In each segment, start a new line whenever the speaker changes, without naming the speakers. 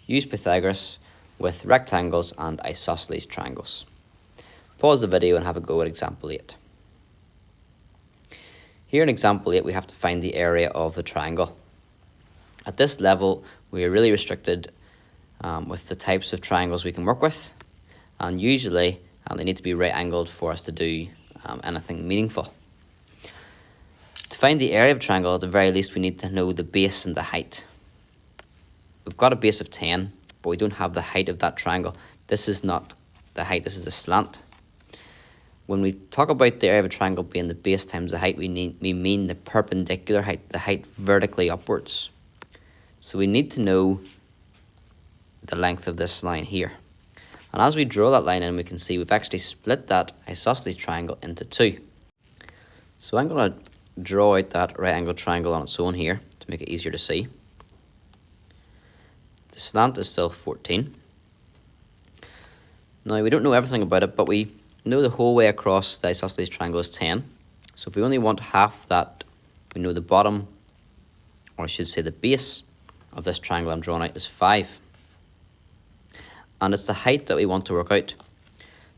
Use Pythagoras with rectangles and isosceles triangles. Pause the video and have a go at example 8. Here in example 8 we have to find the area of the triangle. At this level we are really restricted with the types of triangles we can work with, and usually they need to be right angled for us to do anything meaningful. To find the area of a triangle, at the very least we need to know the base and the height. We've got a base of 10, but we don't have the height of that triangle. This is not the height, this is the slant. When we talk about the area of a triangle being the base times the height, we mean the perpendicular height, the height vertically upwards. So we need to know the length of this line here. And as we draw that line in, we can see we've actually split that isosceles triangle into two. So I'm going to draw out that right angled triangle on its own here to make it easier to see. The slant is still 14. Now we don't know everything about it, but we know the whole way across the isosceles triangle is 10. So if we only want half that, we know the bottom, or I should say the base of this triangle I'm drawing out is 5. And it's the height that we want to work out.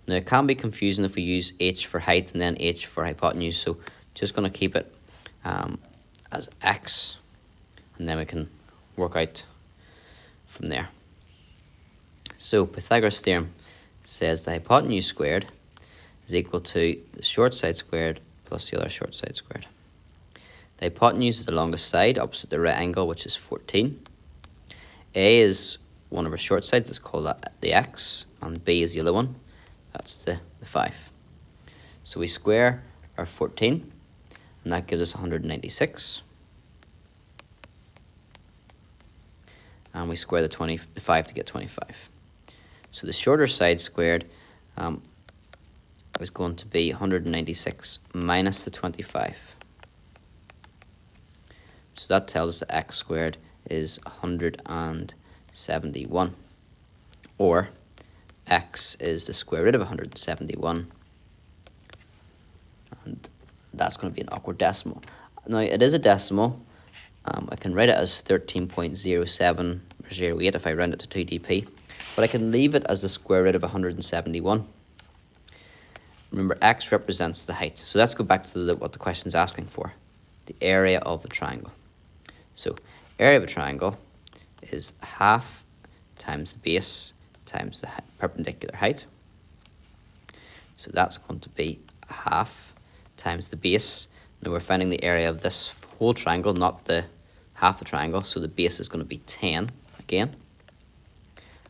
Now it can be confusing if we use h for height and then h for hypotenuse, so just going to keep it as x, and then we can work out from there. So Pythagoras' theorem says the hypotenuse squared is equal to the short side squared plus the other short side squared. The hypotenuse is the longest side opposite the right angle, which is 14. A is one of our short sides, let's call that the x, and b is the other one, that's the 5. So we square our 14, and that gives us 196. And we square the 5 to get 25. So the shorter side squared is going to be 196 minus the 25. So that tells us that x squared is 171, or x is the square root of 171, and that's going to be an awkward decimal. Now it is a decimal. I can write it as 13.07 or 08 if I round it to 2 dp, but I can leave it as the square root of 171. Remember, x represents the height, so let's go back to what the question is asking for, the area of the triangle. So area of a triangle is half times the base times the perpendicular height. So that's going to be half times the base. Now we're finding the area of this whole triangle, not the half the triangle, so the base is going to be 10 again.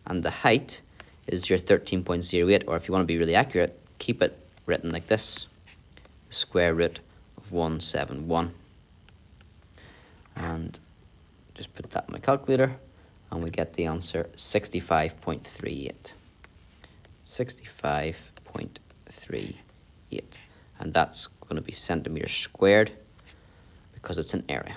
And the height is your 13.08, or if you want to be really accurate, keep it written like this, the square root of 171. And just put that in my calculator, and we get the answer 65.38. 65.38. And that's going to be centimeters squared because it's an area.